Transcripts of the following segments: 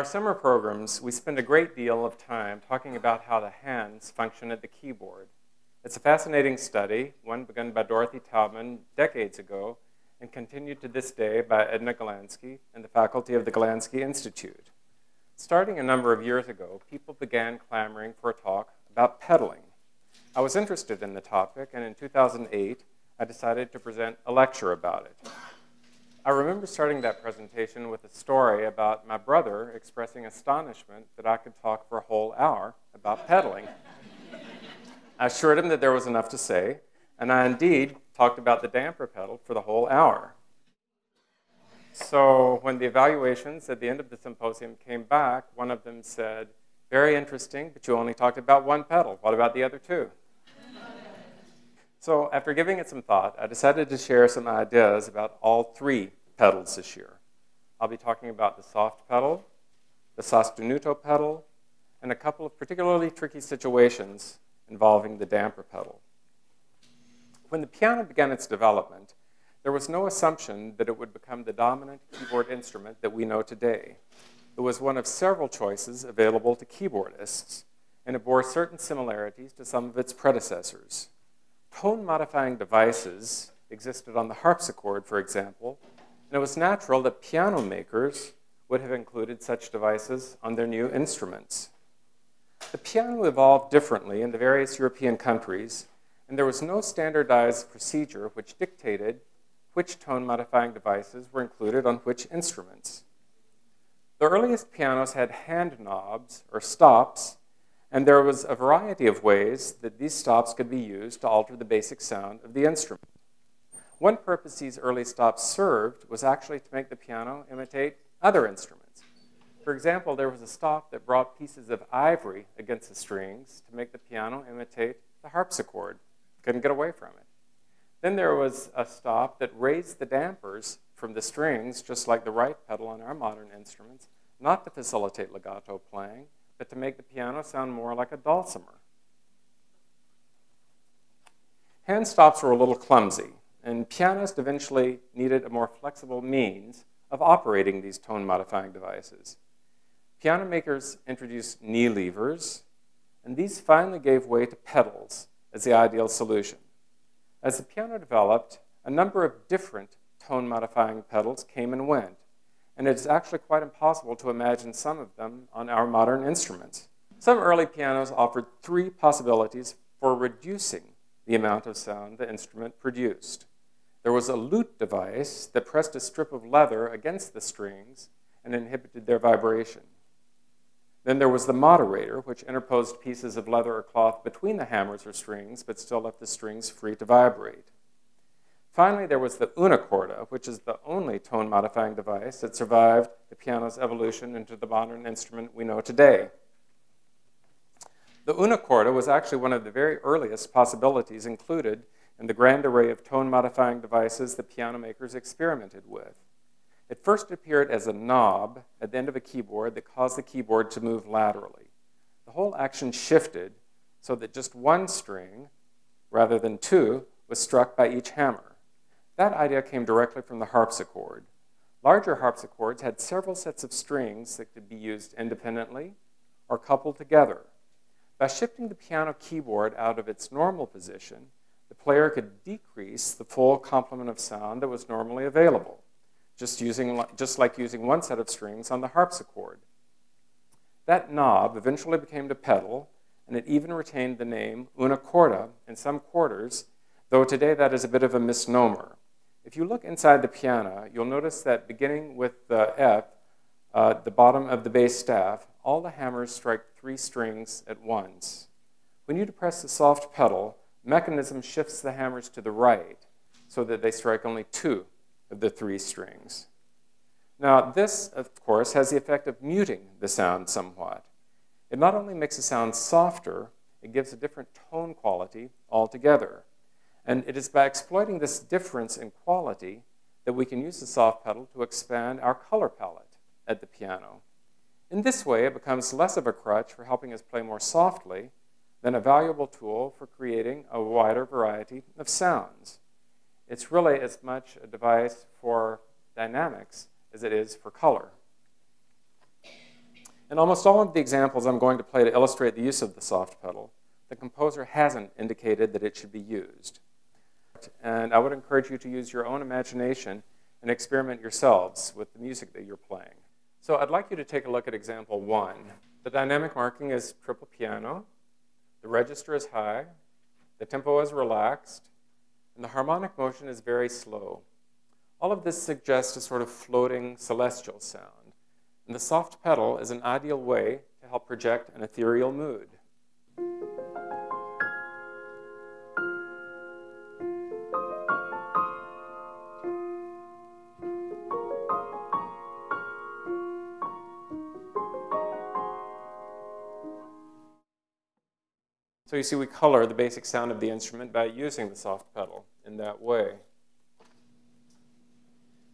summer programs, we spend a great deal of time talking about how the hands function at the keyboard. It's a fascinating study, one begun by Dorothy Taubman decades ago and continued to this day by Edna Galansky and the faculty of the Galansky Institute. Starting a number of years ago, people began clamoring for a talk about pedaling. I was interested in the topic, and in 2008, I decided to present a lecture about it. I remember starting that presentation with a story about my brother expressing astonishment that I could talk for a whole hour about pedaling. I assured him that there was enough to say, and I indeed talked about the damper pedal for the whole hour. So when the evaluations at the end of the symposium came back, one of them said, "Very interesting, but you only talked about one pedal. What about the other two?" So after giving it some thought, I decided to share some ideas about all three pedals this year. I'll be talking about the soft pedal, the sostenuto pedal, and a couple of particularly tricky situations involving the damper pedal. When the piano began its development, there was no assumption that it would become the dominant keyboard instrument that we know today. It was one of several choices available to keyboardists, and it bore certain similarities to some of its predecessors. Tone-modifying devices existed on the harpsichord, for example, and it was natural that piano makers would have included such devices on their new instruments. The piano evolved differently in the various European countries, and there was no standardized procedure which dictated which tone-modifying devices were included on which instruments. The earliest pianos had hand knobs, or stops, and there was a variety of ways that these stops could be used to alter the basic sound of the instrument. One purpose these early stops served was actually to make the piano imitate other instruments. For example, there was a stop that brought pieces of ivory against the strings to make the piano imitate the harpsichord. Couldn't get away from it. Then there was a stop that raised the dampers from the strings, just like the right pedal on our modern instruments, not to facilitate legato playing, but to make the piano sound more like a dulcimer. Hand stops were a little clumsy, and pianists eventually needed a more flexible means of operating these tone-modifying devices. Piano makers introduced knee levers, and these finally gave way to pedals as the ideal solution. As the piano developed, a number of different tone-modifying pedals came and went, and it's actually quite impossible to imagine some of them on our modern instruments. Some early pianos offered three possibilities for reducing the amount of sound the instrument produced. There was a lute device that pressed a strip of leather against the strings and inhibited their vibration. Then there was the moderator, which interposed pieces of leather or cloth between the hammers or strings, but still left the strings free to vibrate. Finally, there was the unicorda, which is the only tone-modifying device that survived the piano's evolution into the modern instrument we know today. The unicorda was actually one of the very earliest possibilities included in the grand array of tone-modifying devices that piano makers experimented with. It first appeared as a knob at the end of a keyboard that caused the keyboard to move laterally. The whole action shifted so that just one string, rather than two, was struck by each hammer. That idea came directly from the harpsichord. Larger harpsichords had several sets of strings that could be used independently or coupled together. By shifting the piano keyboard out of its normal position, the player could decrease the full complement of sound that was normally available, just like using one set of strings on the harpsichord. That knob eventually became the pedal, and it even retained the name unicorda in some quarters, though today that is a bit of a misnomer. If you look inside the piano, you'll notice that beginning with the F, the bottom of the bass staff, all the hammers strike three strings at once. When you depress the soft pedal, the mechanism shifts the hammers to the right so that they strike only two of the three strings. Now, this, of course, has the effect of muting the sound somewhat. It not only makes the sound softer, it gives a different tone quality altogether. And it is by exploiting this difference in quality that we can use the soft pedal to expand our color palette at the piano. In this way, it becomes less of a crutch for helping us play more softly than a valuable tool for creating a wider variety of sounds. It's really as much a device for dynamics as it is for color. In almost all of the examples I'm going to play to illustrate the use of the soft pedal, the composer hasn't indicated that it should be used. And I would encourage you to use your own imagination and experiment yourselves with the music that you're playing. So I'd like you to take a look at example 1. The dynamic marking is triple piano, the register is high, the tempo is relaxed, and the harmonic motion is very slow. All of this suggests a sort of floating celestial sound, and the soft pedal is an ideal way to help project an ethereal mood. So you see, we color the basic sound of the instrument by using the soft pedal in that way.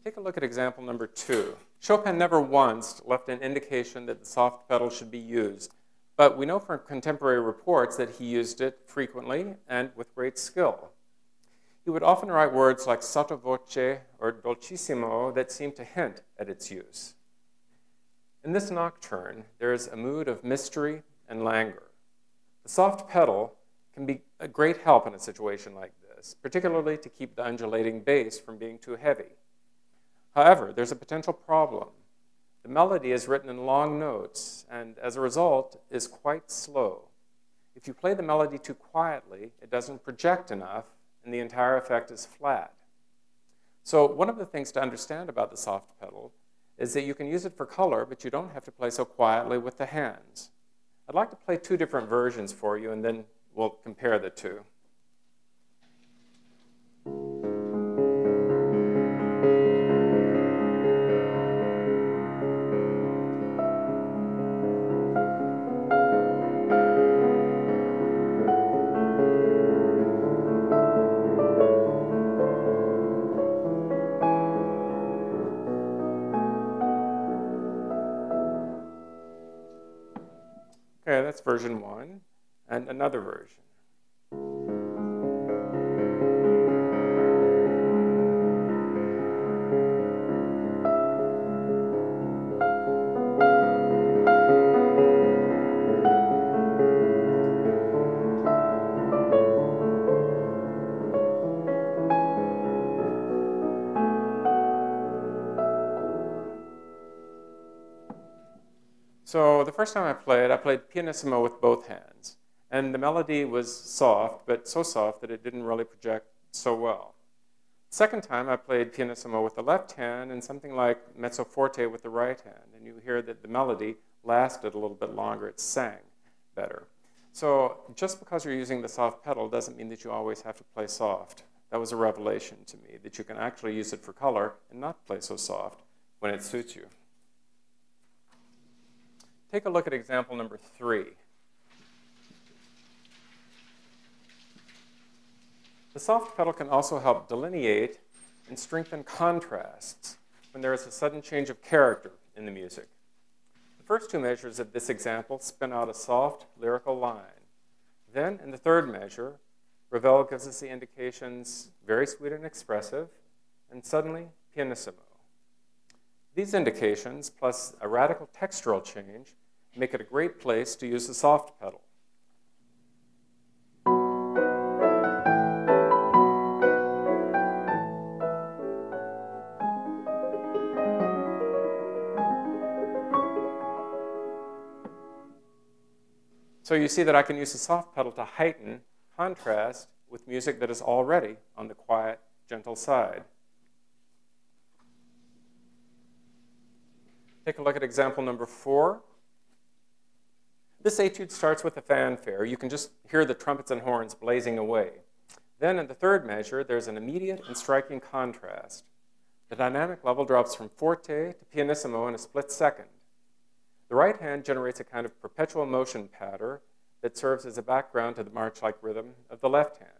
Take a look at example number 2. Chopin never once left an indication that the soft pedal should be used, but we know from contemporary reports that he used it frequently and with great skill. He would often write words like sottovoce or dolcissimo that seem to hint at its use. In this nocturne, there is a mood of mystery and languor. The soft pedal can be a great help in a situation like this, particularly to keep the undulating bass from being too heavy. However, there's a potential problem. The melody is written in long notes, and as a result, is quite slow. If you play the melody too quietly, it doesn't project enough, and the entire effect is flat. So one of the things to understand about the soft pedal is that you can use it for color, but you don't have to play so quietly with the hands. I'd like to play 2 different versions for you, and then we'll compare the 2. Okay, that's version 1, and another version. So the first time I played pianissimo with both hands. And the melody was soft, but so soft that it didn't really project so well. The second time I played pianissimo with the left hand and something like mezzo forte with the right hand. And you hear that the melody lasted a little bit longer. It sang better. So just because you're using the soft pedal doesn't mean that you always have to play soft. That was a revelation to me, that you can actually use it for color and not play so soft when it suits you. Take a look at example number 3. The soft pedal can also help delineate and strengthen contrasts when there is a sudden change of character in the music. The first 2 measures of this example spin out a soft lyrical line. Then, in the third measure, Ravel gives us the indications very sweet and expressive, and suddenly pianissimo. These indications, plus a radical textural change, make it a great place to use the soft pedal. So you see that I can use the soft pedal to heighten contrast with music that is already on the quiet, gentle side. Take a look at example number 4. This etude starts with a fanfare. You can just hear the trumpets and horns blazing away. Then in the third measure, there's an immediate and striking contrast. The dynamic level drops from forte to pianissimo in a split second. The right hand generates a kind of perpetual motion pattern that serves as a background to the march-like rhythm of the left hand.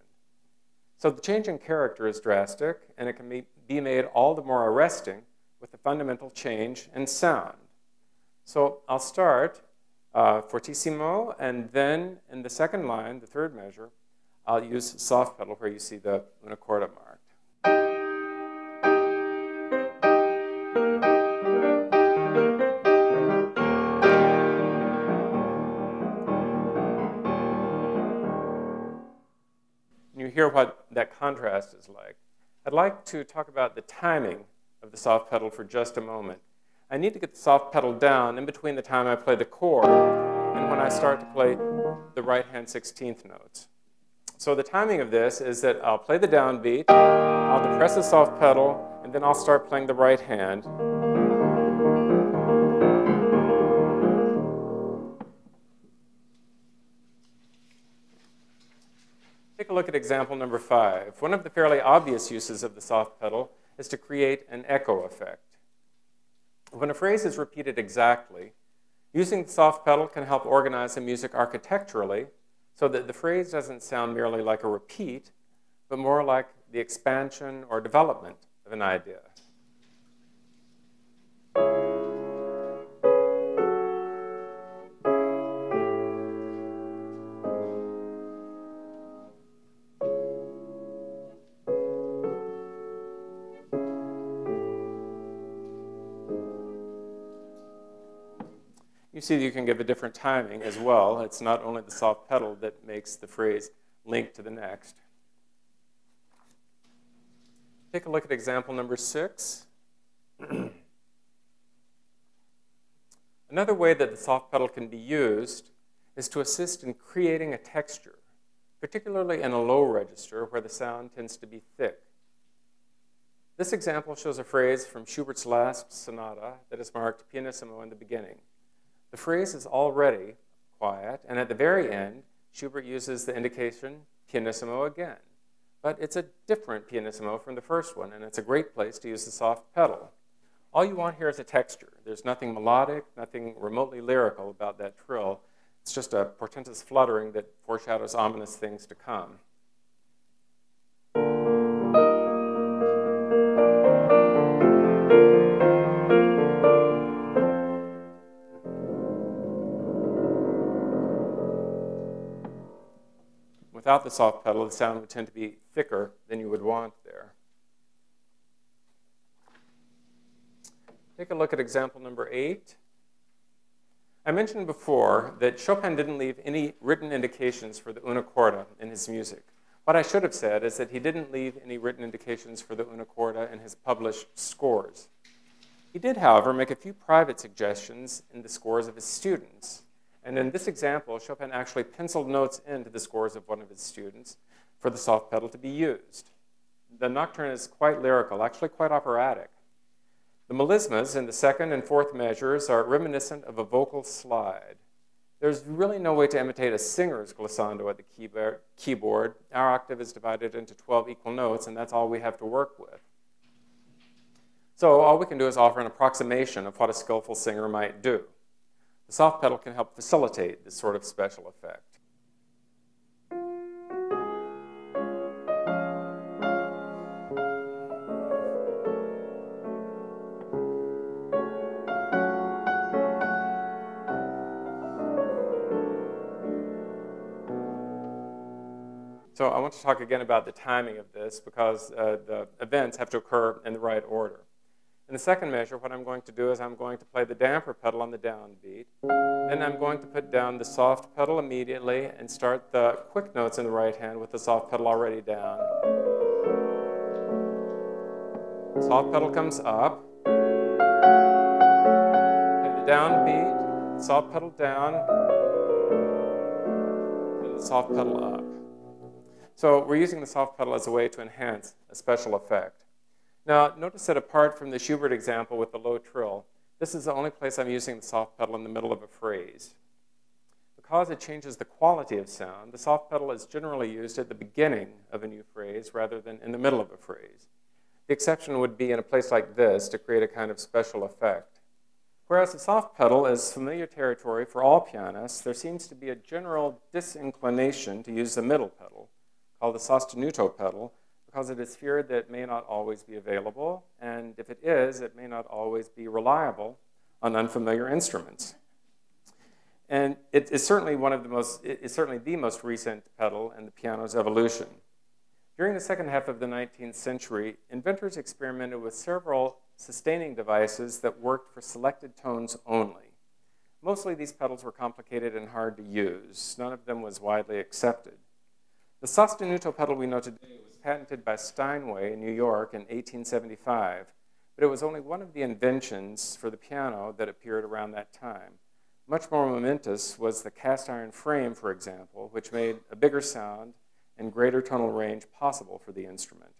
So the change in character is drastic, and it can be made all the more arresting with the fundamental change in sound. So I'll start fortissimo, and then in the second line, the third measure, I'll use soft pedal where you see the una corda marked. hear what that contrast is like, I'd like to talk about the timing of the soft pedal for just a moment. I need to get the soft pedal down in between the time I play the chord and when I start to play the right-hand 16th notes. So the timing of this is that I'll play the downbeat, I'll depress the soft pedal, and then I'll start playing the right hand. Take a look at example number 5. One of the fairly obvious uses of the soft pedal is to create an echo effect. When a phrase is repeated exactly, using the soft pedal can help organize the music architecturally so that the phrase doesn't sound merely like a repeat, but more like the expansion or development of an idea. You see that you can give a different timing as well. It's not only the soft pedal that makes the phrase link to the next. Take a look at example number 6. Another way that the soft pedal can be used is to assist in creating a texture, particularly in a low register where the sound tends to be thick. This example shows a phrase from Schubert's last sonata that is marked pianissimo in the beginning. The phrase is already quiet, and at the very end, Schubert uses the indication pianissimo again. But it's a different pianissimo from the first one, and it's a great place to use the soft pedal. All you want here is a texture. There's nothing melodic, nothing remotely lyrical about that trill. It's just a portentous fluttering that foreshadows ominous things to come. Without the soft pedal, the sound would tend to be thicker than you would want there. Take a look at example number 8. I mentioned before that Chopin didn't leave any written indications for the una corda in his music. What I should have said is that he didn't leave any written indications for the una corda in his published scores. He did, however, make a few private suggestions in the scores of his students. And in this example, Chopin actually penciled notes into the scores of one of his students for the soft pedal to be used. The nocturne is quite lyrical, actually quite operatic. The melismas in the second and fourth measures are reminiscent of a vocal slide. There's really no way to imitate a singer's glissando at the keyboard. Our octave is divided into 12 equal notes, and that's all we have to work with. So all we can do is offer an approximation of what a skillful singer might do. The soft pedal can help facilitate this sort of special effect. So I want to talk again about the timing of this because the events have to occur in the right order. In the second measure, what I'm going to do is I'm going to play the damper pedal on the downbeat. Then I'm going to put down the soft pedal immediately and start the quick notes in the right hand with the soft pedal already down. Soft pedal comes up. Play the downbeat, soft pedal down, and the soft pedal up. So we're using the soft pedal as a way to enhance a special effect. Now, notice that apart from the Schubert example with the low trill, this is the only place I'm using the soft pedal in the middle of a phrase. Because it changes the quality of sound, the soft pedal is generally used at the beginning of a new phrase rather than in the middle of a phrase. The exception would be in a place like this to create a kind of special effect. Whereas the soft pedal is familiar territory for all pianists, there seems to be a general disinclination to use the middle pedal, called the sostenuto pedal, because it is feared that it may not always be available, and if it is, it may not always be reliable on unfamiliar instruments. And it is certainly the most recent pedal in the piano's evolution. During the second half of the 19th century, inventors experimented with several sustaining devices that worked for selected tones only. Mostly these pedals were complicated and hard to use. None of them was widely accepted. The sostenuto pedal we know today was patented by Steinway in New York in 1875, but it was only one of the inventions for the piano that appeared around that time. Much more momentous was the cast iron frame, for example, which made a bigger sound and greater tonal range possible for the instrument.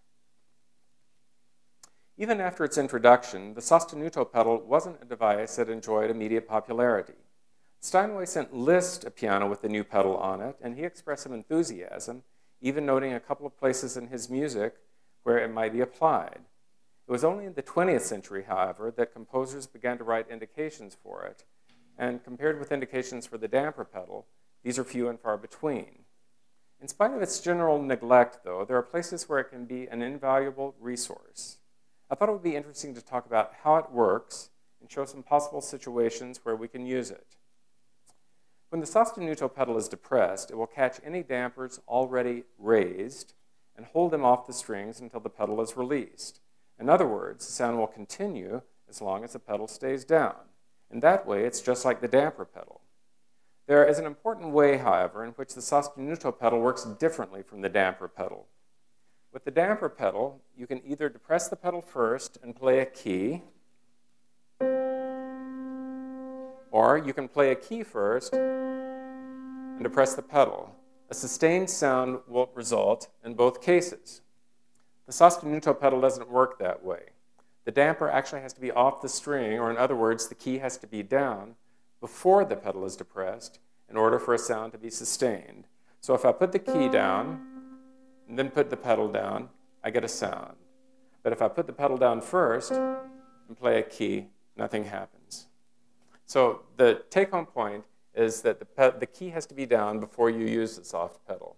Even after its introduction, the sostenuto pedal wasn't a device that enjoyed immediate popularity. Steinway sent Liszt a piano with the new pedal on it, and he expressed some enthusiasm, even noting a couple of places in his music where it might be applied. It was only in the 20th century, however, that composers began to write indications for it, and compared with indications for the damper pedal, these are few and far between. In spite of its general neglect, though, there are places where it can be an invaluable resource. I thought it would be interesting to talk about how it works and show some possible situations where we can use it. When the sostenuto pedal is depressed, it will catch any dampers already raised and hold them off the strings until the pedal is released. In other words, the sound will continue as long as the pedal stays down. In that way, it's just like the damper pedal. There is an important way, however, in which the sostenuto pedal works differently from the damper pedal. With the damper pedal, you can either depress the pedal first and play a key, or you can play a key first and depress the pedal. A sustained sound will result in both cases. The sostenuto pedal doesn't work that way. The damper actually has to be off the string, or in other words, the key has to be down before the pedal is depressed in order for a sound to be sustained. So if I put the key down and then put the pedal down, I get a sound. But if I put the pedal down first and play a key, nothing happens. So the take-home point is that the key has to be down before you use the soft pedal.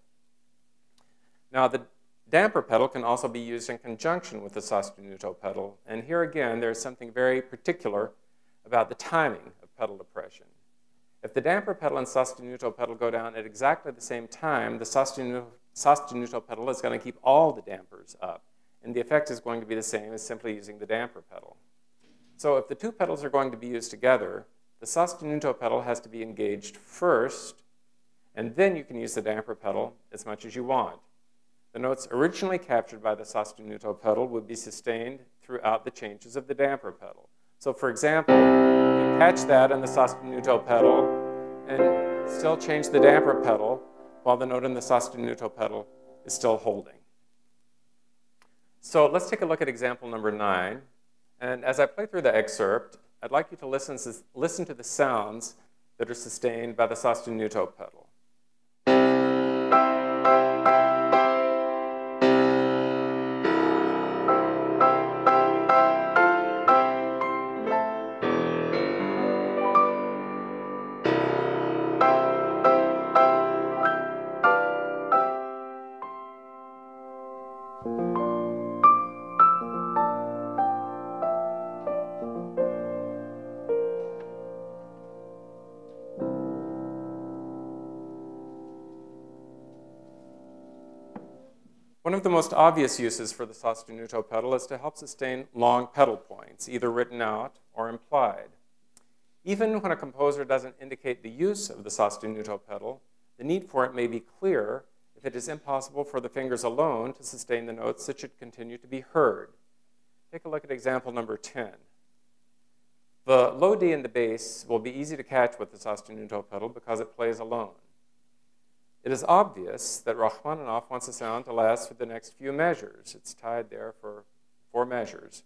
Now, the damper pedal can also be used in conjunction with the sostenuto pedal, and here again, there's something very particular about the timing of pedal depression. If the damper pedal and sostenuto pedal go down at exactly the same time, the sostenuto pedal is going to keep all the dampers up, and the effect is going to be the same as simply using the damper pedal. So if the two pedals are going to be used together, the sostenuto pedal has to be engaged first, and then you can use the damper pedal as much as you want. The notes originally captured by the sostenuto pedal would be sustained throughout the changes of the damper pedal. So for example, you catch that in the sostenuto pedal and still change the damper pedal while the note in the sostenuto pedal is still holding. So let's take a look at example number 9. And as I play through the excerpt, I'd like you to listen to the sounds that are sustained by the sostenuto pedal. One of the most obvious uses for the sostenuto pedal is to help sustain long pedal points, either written out or implied. Even when a composer doesn't indicate the use of the sostenuto pedal, the need for it may be clear if it is impossible for the fingers alone to sustain the notes that should continue to be heard. Take a look at example number 10. The low D in the bass will be easy to catch with the sostenuto pedal because it plays alone. It is obvious that Rachmaninoff wants the sound to last for the next few measures. It's tied there for 4 measures.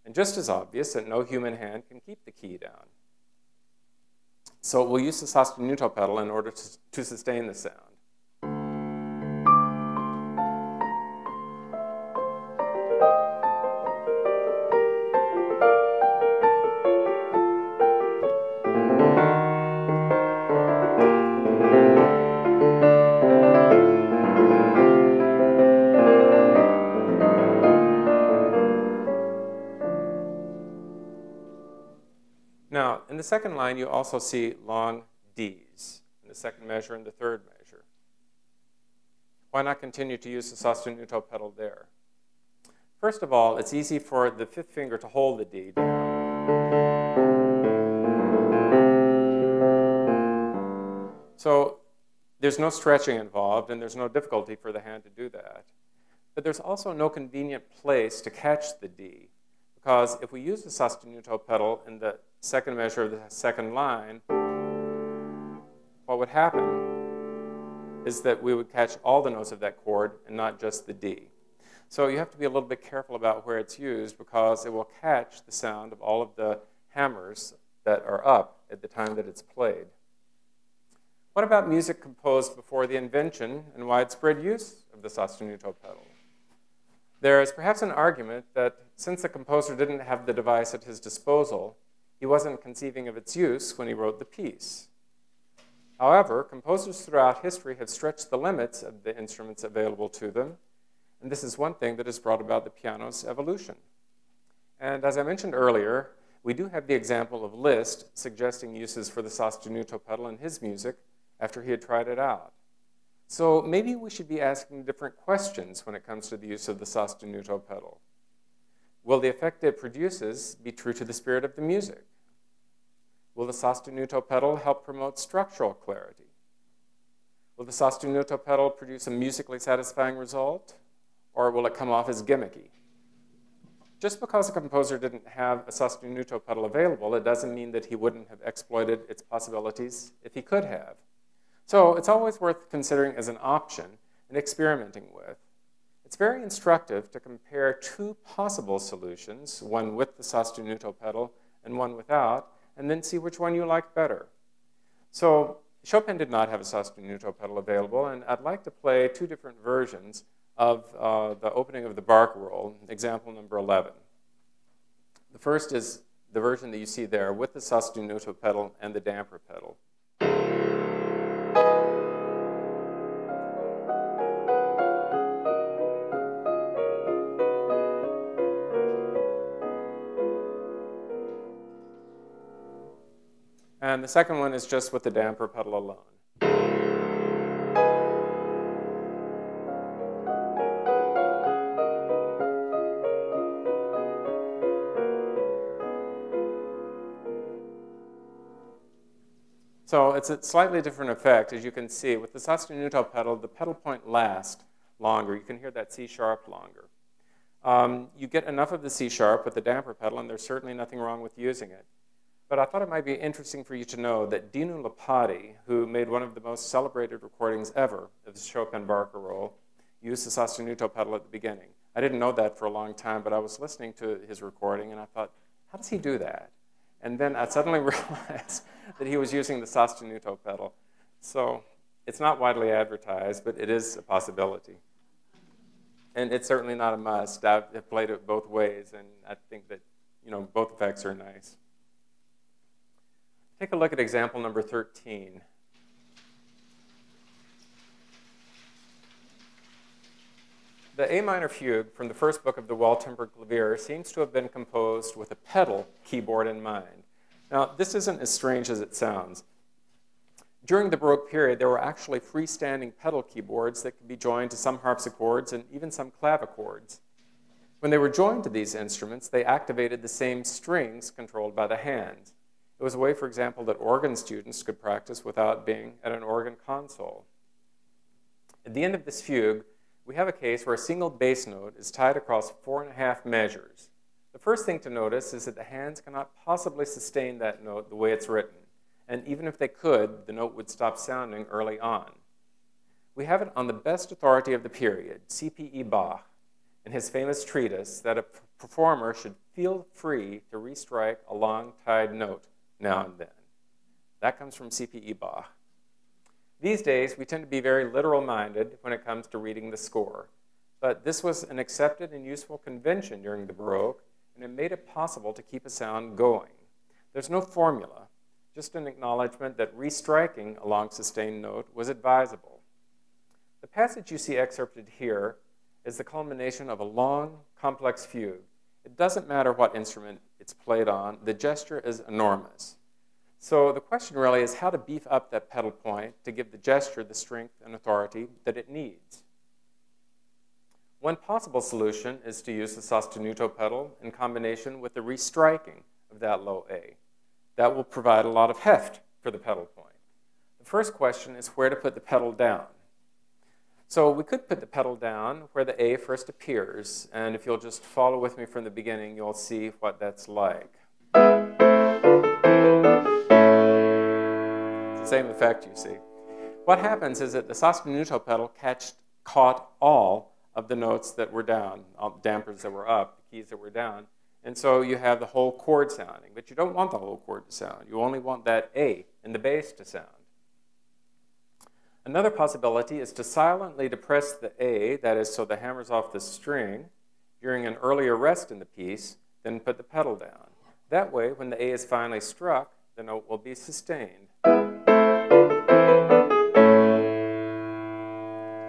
And just as obvious that no human hand can keep the key down. So we'll use the sostenuto pedal in order to sustain the sound. Now, in the second line, you also see long Ds in the second measure and the third measure. Why not continue to use the sostenuto pedal there? First of all, it's easy for the 5th finger to hold the D down. So There's no stretching involved, and there's no difficulty for the hand to do that. But there's also no convenient place to catch the D, because if we use the sostenuto pedal in the second measure of the second line, what would happen is that we would catch all the notes of that chord and not just the D. So you have to be a little bit careful about where it's used, because it will catch the sound of all of the hammers that are up at the time that it's played. What about music composed before the invention and widespread use of the sostenuto pedal? There is perhaps an argument that since the composer didn't have the device at his disposal, he wasn't conceiving of its use when he wrote the piece. However, composers throughout history have stretched the limits of the instruments available to them, and this is one thing that has brought about the piano's evolution. And as I mentioned earlier, we do have the example of Liszt suggesting uses for the sostenuto pedal in his music after he had tried it out. So maybe we should be asking different questions when it comes to the use of the sostenuto pedal. Will the effect it produces be true to the spirit of the music? Will the sostenuto pedal help promote structural clarity? Will the sostenuto pedal produce a musically satisfying result, or will it come off as gimmicky? Just because a composer didn't have a sostenuto pedal available, it doesn't mean that he wouldn't have exploited its possibilities if he could have. So it's always worth considering as an option and experimenting with. It's very instructive to compare two possible solutions, one with the sostenuto pedal and one without, and then see which one you like better. So Chopin did not have a sostenuto pedal available, and I'd like to play two different versions of the opening of the barcarolle, example number 11. The first is the version that you see there with the sostenuto pedal and the damper pedal. And the second one is just with the damper pedal alone. So it's a slightly different effect, as you can see. With the sostenuto pedal, the pedal point lasts longer. You can hear that C sharp longer. You get enough of the C sharp with the damper pedal, and there's certainly nothing wrong with using it. But I thought it might be interesting for you to know that Dino Lipati, who made one of the most celebrated recordings ever of the Chopin barcarolle, used the sostenuto pedal at the beginning. I didn't know that for a long time, but I was listening to his recording, and I thought, how does he do that? And then I suddenly realized that he was using the sostenuto pedal. So it's not widely advertised, but it is a possibility. And it's certainly not a must. I've played it both ways, and I think that both effects are nice. Take a look at example number 13. The A minor fugue from the first book of the Well-Tempered Clavier seems to have been composed with a pedal keyboard in mind. Now, this isn't as strange as it sounds. During the Baroque period, there were actually freestanding pedal keyboards that could be joined to some harpsichords and even some clavichords. When they were joined to these instruments, they activated the same strings controlled by the hand. It was a way, for example, that organ students could practice without being at an organ console. At the end of this fugue, we have a case where a single bass note is tied across 4.5 measures. The first thing to notice is that the hands cannot possibly sustain that note the way it's written. And even if they could, the note would stop sounding early on. We have it on the best authority of the period, C.P.E. Bach, in his famous treatise that a performer should feel free to restrike a long tied note now and then. That comes from C.P.E. Bach. These days, we tend to be very literal-minded when it comes to reading the score. But this was an accepted and useful convention during the Baroque, and it made it possible to keep a sound going. There's no formula, just an acknowledgement that restriking a long sustained note was advisable. The passage you see excerpted here is the culmination of a long, complex fugue. It doesn't matter what instrument it's played on, the gesture is enormous. So the question really is how to beef up that pedal point to give the gesture the strength and authority that it needs. One possible solution is to use the sostenuto pedal in combination with the restriking of that low A. That will provide a lot of heft for the pedal point. The first question is where to put the pedal down. So we could put the pedal down where the A first appears, and if you'll just follow with me from the beginning, you'll see what that's like. It's the same effect, you see. What happens is that the sostenuto pedal caught all of the notes that were down, all the dampers that were up, the keys that were down, and so you have the whole chord sounding. But you don't want the whole chord to sound. You only want that A in the bass to sound. Another possibility is to silently depress the A, that is, so the hammer's off the string, during an earlier rest in the piece, then put the pedal down. That way, when the A is finally struck, the note will be sustained.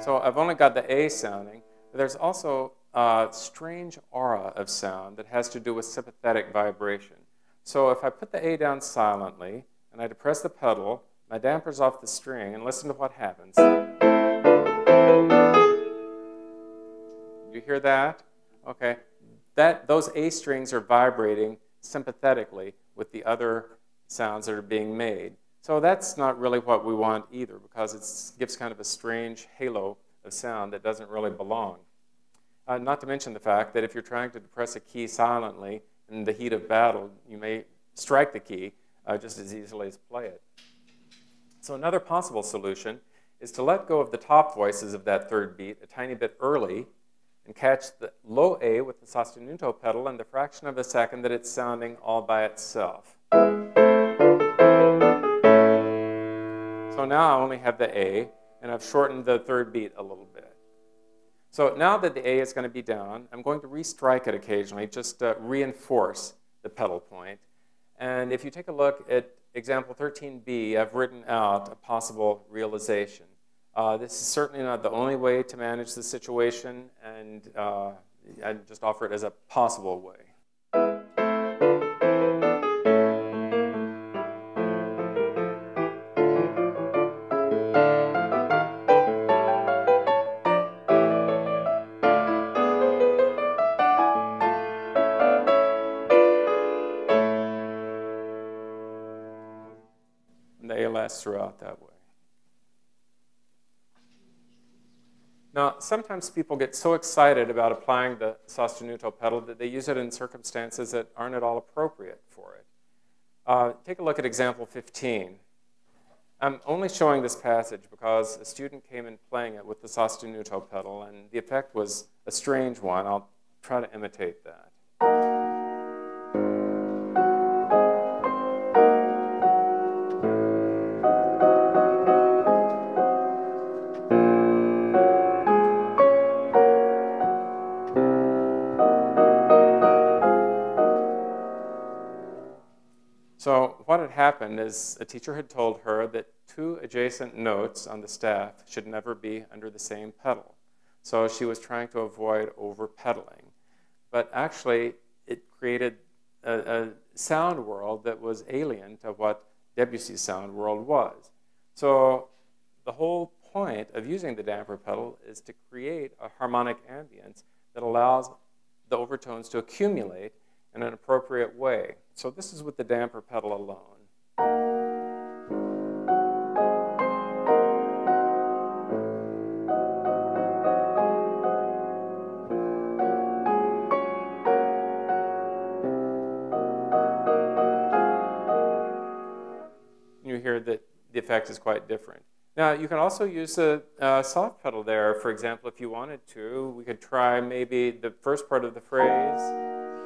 So I've only got the A sounding, but there's also a strange aura of sound that has to do with sympathetic vibration. So if I put the A down silently, and I depress the pedal, my damper's off the string, and listen to what happens. You hear that? Okay. Those A strings are vibrating sympathetically with the other sounds that are being made. So that's not really what we want either, because it gives kind of a strange halo of sound that doesn't really belong. Not to mention the fact that if you're trying to depress a key silently in the heat of battle, you may strike the key just as easily as play it. So another possible solution is to let go of the top voices of that third beat a tiny bit early and catch the low A with the sostenuto pedal in the fraction of a second that it's sounding all by itself. So now I only have the A, and I've shortened the third beat a little bit. So now that the A is going to be down, I'm going to restrike it occasionally, just to reinforce the pedal point. And if you take a look at example 13b, I've written out a possible realization. This is certainly not the only way to manage the situation, and I just offer it as a possible way. Throughout that way. Now, sometimes people get so excited about applying the sostenuto pedal that they use it in circumstances that aren't at all appropriate for it. Take a look at example 15. I'm only showing this passage because a student came in playing it with the sostenuto pedal, and the effect was a strange one. I'll try to imitate that. So what had happened is a teacher had told her that two adjacent notes on the staff should never be under the same pedal. So she was trying to avoid over-pedaling. But actually, it created a sound world that was alien to what Debussy's sound world was. So the whole point of using the damper pedal is to create a harmonic ambience that allows the overtones to accumulate in an appropriate way. So this is with the damper pedal alone. You hear that the effect is quite different. Now, you can also use a soft pedal there. For example, if you wanted to, we could try maybe the first part of the phrase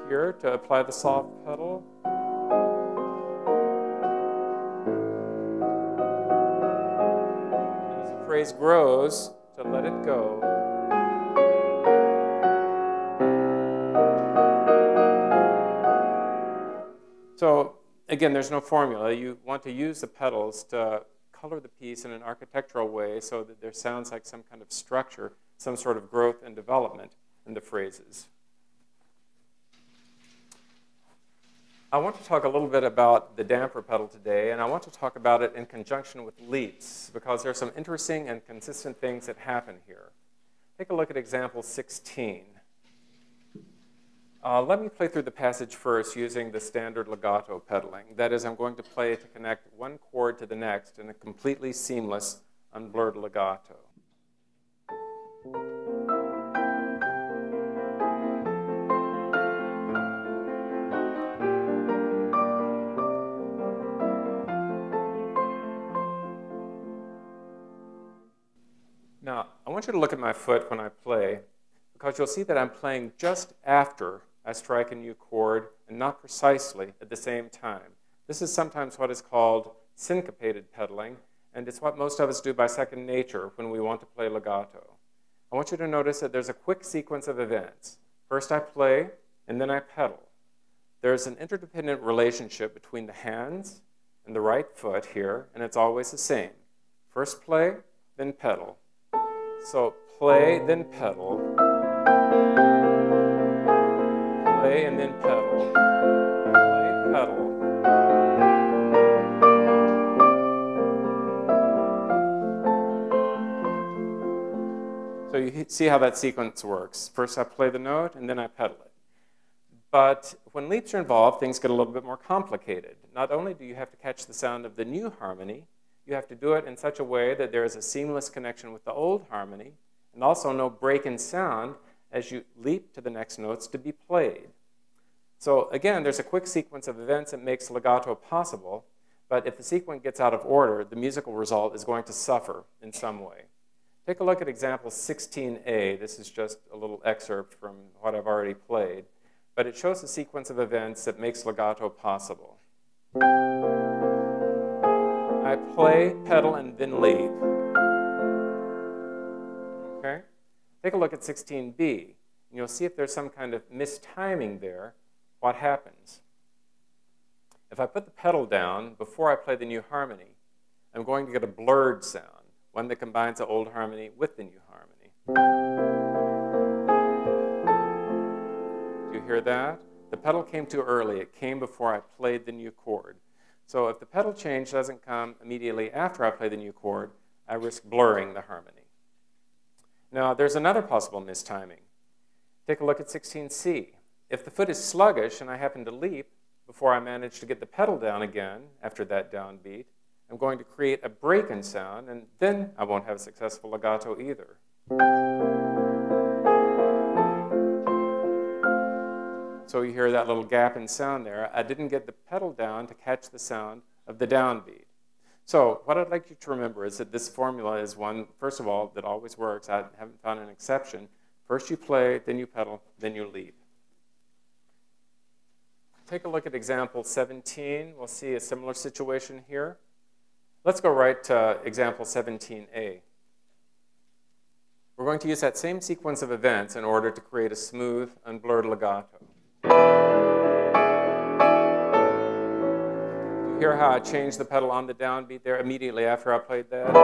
here to apply the soft pedal. And as the phrase grows, to let it go. So again, there's no formula. You want to use the pedals to color the piece in an architectural way so that there sounds like some kind of structure, some sort of growth and development in the phrases. I want to talk a little bit about the damper pedal today, and I want to talk about it in conjunction with leaps, because there are some interesting and consistent things that happen here. Take a look at example 16. Let me play through the passage first using the standard legato pedaling. That is, I'm going to play to connect one chord to the next in a completely seamless, unblurred legato. Now, I want you to look at my foot when I play, because you'll see that I'm playing just after I strike a new chord and not precisely at the same time. This is sometimes what is called syncopated pedaling, and it's what most of us do by second nature when we want to play legato. I want you to notice that there's a quick sequence of events. First I play, and then I pedal. There's an interdependent relationship between the hands and the right foot here, and it's always the same. First play, then pedal. So play, then pedal. Play and then pedal. Play, pedal. So you see how that sequence works. First I play the note, and then I pedal it. But when leaps are involved, things get a little bit more complicated. Not only do you have to catch the sound of the new harmony, you have to do it in such a way that there is a seamless connection with the old harmony, and also no break in sound as you leap to the next notes to be played. So again, there's a quick sequence of events that makes legato possible, but if the sequence gets out of order, the musical result is going to suffer in some way. Take a look at example 16a. This is just a little excerpt from what I've already played, but it shows a sequence of events that makes legato possible. I play, pedal, and then leap. Okay? Take a look at 16b, and you'll see if there's some kind of mistiming there, what happens. If I put the pedal down before I play the new harmony, I'm going to get a blurred sound, one that combines the old harmony with the new harmony. Do you hear that? The pedal came too early. It came before I played the new chord. So if the pedal change doesn't come immediately after I play the new chord, I risk blurring the harmony. Now, there's another possible mistiming. Take a look at 16c. If the foot is sluggish and I happen to leap before I manage to get the pedal down again after that downbeat, I'm going to create a break in sound, and then I won't have a successful legato either. So you hear that little gap in sound there. I didn't get the pedal down to catch the sound of the downbeat. So what I'd like you to remember is that this formula is one, first of all, that always works. I haven't found an exception. First you play, then you pedal, then you leap. Take a look at example 17. We'll see a similar situation here. Let's go right to example 17a. We're going to use that same sequence of events in order to create a smooth, unblurred legato. You hear how I changed the pedal on the downbeat there immediately after I played that?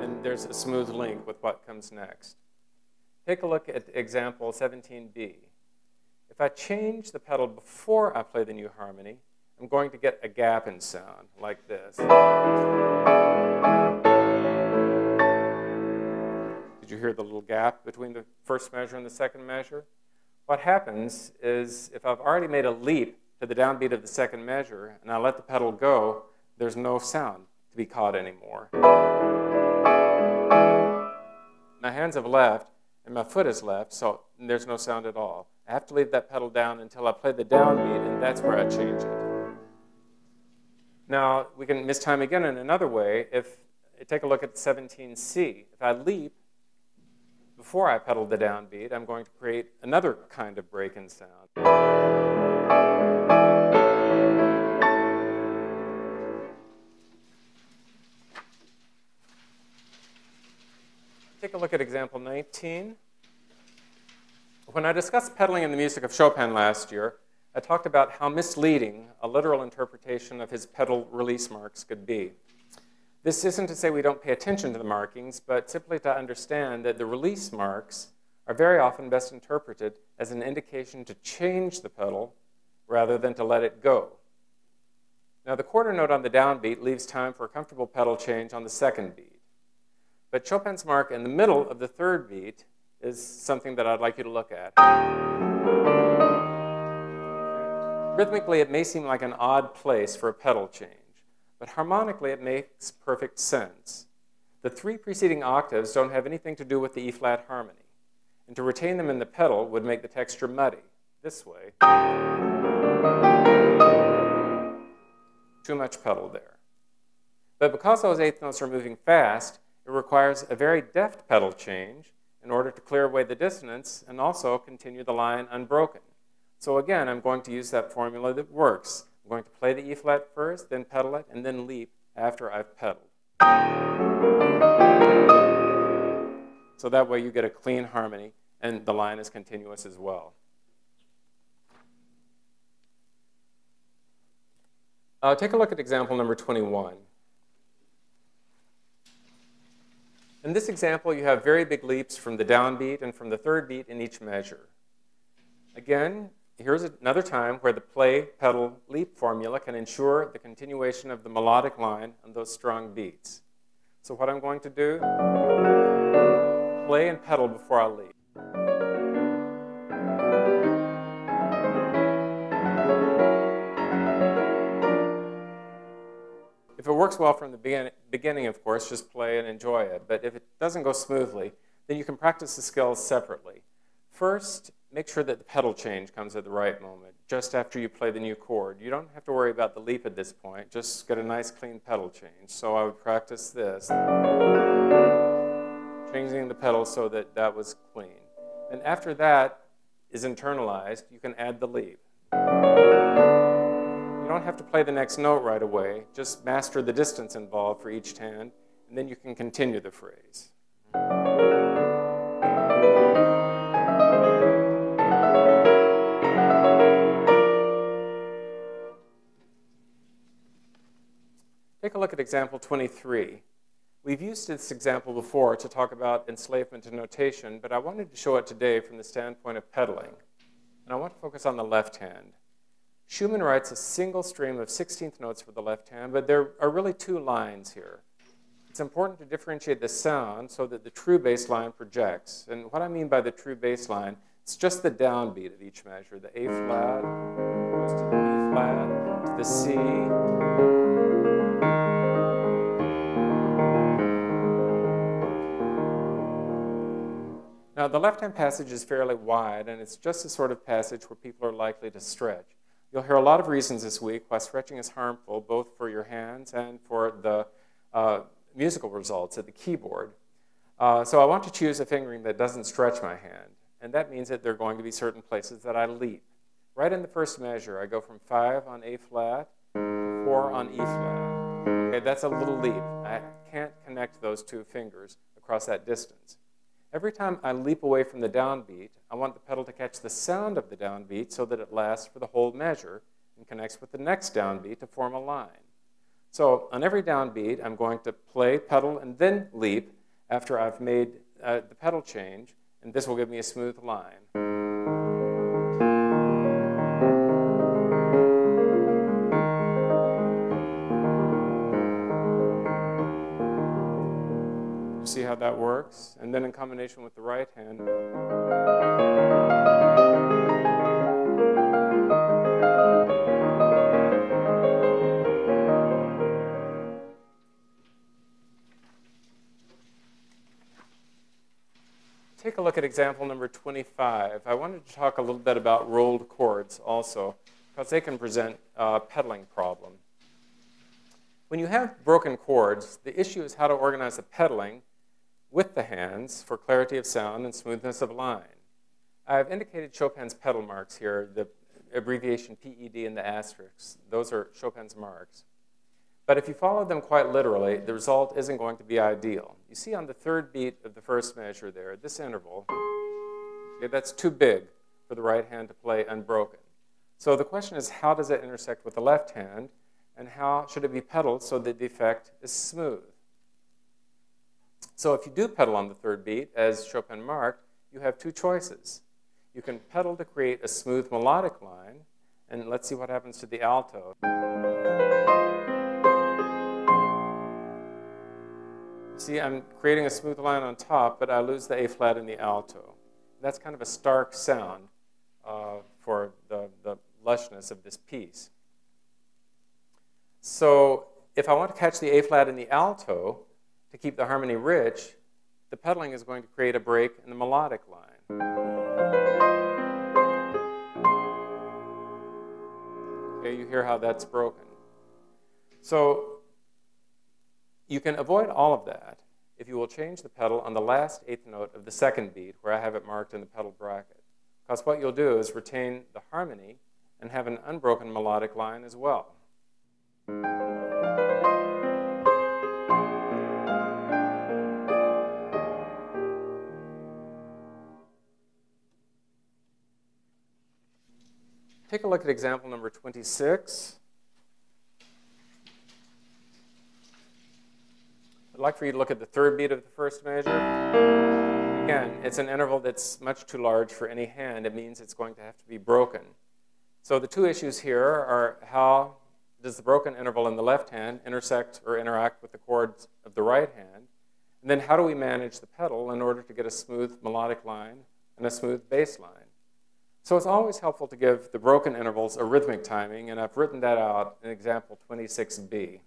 And there's a smooth link with what comes next. Take a look at example 17b. If I change the pedal before I play the new harmony, I'm going to get a gap in sound like this. Did you hear the little gap between the first measure and the second measure? What happens is if I've already made a leap to the downbeat of the second measure and I let the pedal go, there's no sound to be caught anymore. My hands have left and my foot is left, so there's no sound at all. I have to leave that pedal down until I play the downbeat, and that's where I change it. Now, we can mistime again in another way. Take a look at 17c. If I leap before I pedal the downbeat, I'm going to create another kind of break in sound. Take a look at example 19. When I discussed pedaling in the music of Chopin last year, I talked about how misleading a literal interpretation of his pedal release marks could be. This isn't to say we don't pay attention to the markings, but simply to understand that the release marks are very often best interpreted as an indication to change the pedal rather than to let it go. Now, the quarter note on the downbeat leaves time for a comfortable pedal change on the second beat. But Chopin's mark in the middle of the third beat is something that I'd like you to look at. Rhythmically, it may seem like an odd place for a pedal change, but harmonically, it makes perfect sense. The three preceding octaves don't have anything to do with the E-flat harmony, and to retain them in the pedal would make the texture muddy. This way. Too much pedal there. But because those eighth notes are moving fast, it requires a very deft pedal change in order to clear away the dissonance and also continue the line unbroken. So again, I'm going to use that formula that works. I'm going to play the E-flat first, then pedal it, and then leap after I've pedaled. So that way you get a clean harmony, and the line is continuous as well. Take a look at example number 21. In this example, you have very big leaps from the downbeat and from the third beat in each measure. Again, here's another time where the play, pedal, leap formula can ensure the continuation of the melodic line on those strong beats. So what I'm going to do, play and pedal before I leap. If it works well from the beginning, of course, just play and enjoy it. But if it doesn't go smoothly, then you can practice the skills separately. First, make sure that the pedal change comes at the right moment, just after you play the new chord. You don't have to worry about the leap at this point. Just get a nice, clean pedal change. So I would practice this, changing the pedal so that that was clean. And after that is internalized, you can add the leap. You don't have to play the next note right away. Just master the distance involved for each hand, and then you can continue the phrase. Take a look at example 23. We've used this example before to talk about enslavement to notation, but I wanted to show it today from the standpoint of pedaling. And I want to focus on the left hand. Schumann writes a single stream of 16th notes for the left hand, but there are really two lines here. It's important to differentiate the sound so that the true bass line projects. And what I mean by the true bass line, it's just the downbeat of each measure. The A flat goes to the B flat, to the C. Now, the left-hand passage is fairly wide, and it's just the sort of passage where people are likely to stretch. You'll hear a lot of reasons this week why stretching is harmful, both for your hands and for the musical results at the keyboard. So I want to choose a fingering that doesn't stretch my hand, and that means that there are going to be certain places that I leap. Right in the first measure, I go from 5 on A flat, 4 on E flat. Okay, that's a little leap. I can't connect those two fingers across that distance. Every time I leap away from the downbeat, I want the pedal to catch the sound of the downbeat so that it lasts for the whole measure and connects with the next downbeat to form a line. So on every downbeat, I'm going to play, pedal, and then leap after I've made the pedal change, and this will give me a smooth line. See how that works? And then in combination with the right hand. Take a look at example number 25. I wanted to talk a little bit about rolled chords also, because they can present a pedaling problem. When you have broken chords, the issue is how to organize the pedaling with the hands for clarity of sound and smoothness of line. I've indicated Chopin's pedal marks here, the abbreviation PED and the asterisks. Those are Chopin's marks. But if you follow them quite literally, the result isn't going to be ideal. You see on the third beat of the first measure there, this interval, okay, that's too big for the right hand to play unbroken. So the question is, how does it intersect with the left hand, and how should it be pedaled so that the effect is smooth? So if you do pedal on the third beat, as Chopin marked, you have two choices. You can pedal to create a smooth melodic line, and let's see what happens to the alto. See, I'm creating a smooth line on top, but I lose the A flat in the alto. That's kind of a stark sound for the lushness of this piece. So if I want to catch the A flat in the alto to keep the harmony rich, the pedaling is going to create a break in the melodic line. Okay, you hear how that's broken. So you can avoid all of that if you will change the pedal on the last eighth note of the second beat, where I have it marked in the pedal bracket. Because what you'll do is retain the harmony and have an unbroken melodic line as well. Take a look at example number 26. I'd like for you to look at the third beat of the first measure. Again, it's an interval that's much too large for any hand. It means it's going to have to be broken. So the two issues here are how does the broken interval in the left hand intersect or interact with the chords of the right hand? And then how do we manage the pedal in order to get a smooth melodic line and a smooth bass line? So it's always helpful to give the broken intervals a rhythmic timing, and I've written that out in example 26b.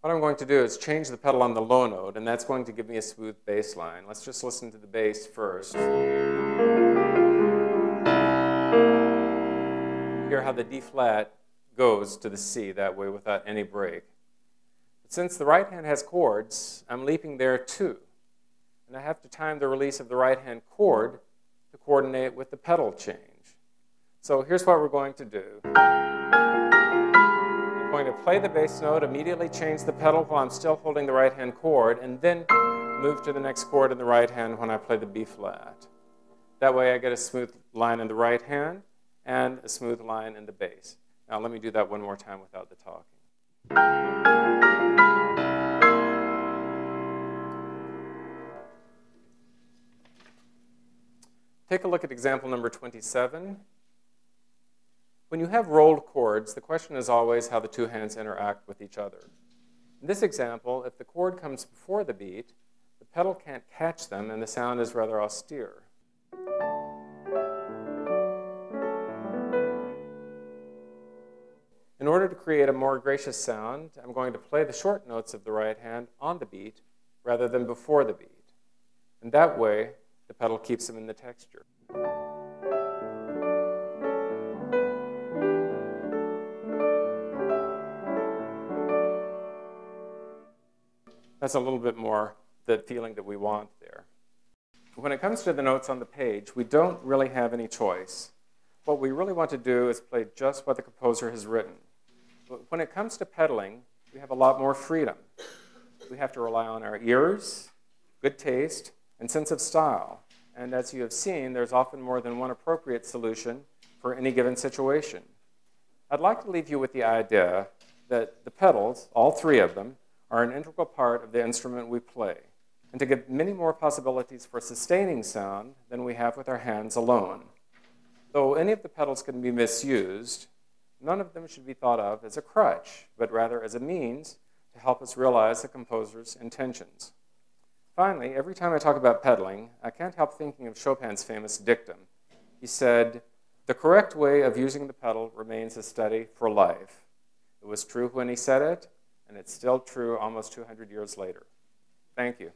What I'm going to do is change the pedal on the low note, and that's going to give me a smooth bass line. Let's just listen to the bass first. Hear how the D flat goes to the C that way without any break. But since the right hand has chords, I'm leaping there too. And I have to time the release of the right hand chord to coordinate with the pedal change. So here's what we're going to do. I'm going to play the bass note, immediately change the pedal while I'm still holding the right hand chord, and then move to the next chord in the right hand when I play the B flat. That way I get a smooth line in the right hand and a smooth line in the bass. Now let me do that one more time without the talking. Take a look at example number 27. When you have rolled chords, the question is always how the two hands interact with each other. In this example, if the chord comes before the beat, the pedal can't catch them and the sound is rather austere. In order to create a more gracious sound, I'm going to play the short notes of the right hand on the beat rather than before the beat. And that way, the pedal keeps them in the texture. That's a little bit more the feeling that we want there. When it comes to the notes on the page, we don't really have any choice. What we really want to do is play just what the composer has written. But when it comes to pedaling, we have a lot more freedom. We have to rely on our ears, good taste, and sense of style. And as you have seen, there's often more than one appropriate solution for any given situation. I'd like to leave you with the idea that the pedals, all three of them, are an integral part of the instrument we play, and to give many more possibilities for sustaining sound than we have with our hands alone. Though any of the pedals can be misused, none of them should be thought of as a crutch, but rather as a means to help us realize the composer's intentions. Finally, every time I talk about pedaling, I can't help thinking of Chopin's famous dictum. He said, "The correct way of using the pedal remains a study for life." It was true when he said it, and it's still true almost 200 years later. Thank you.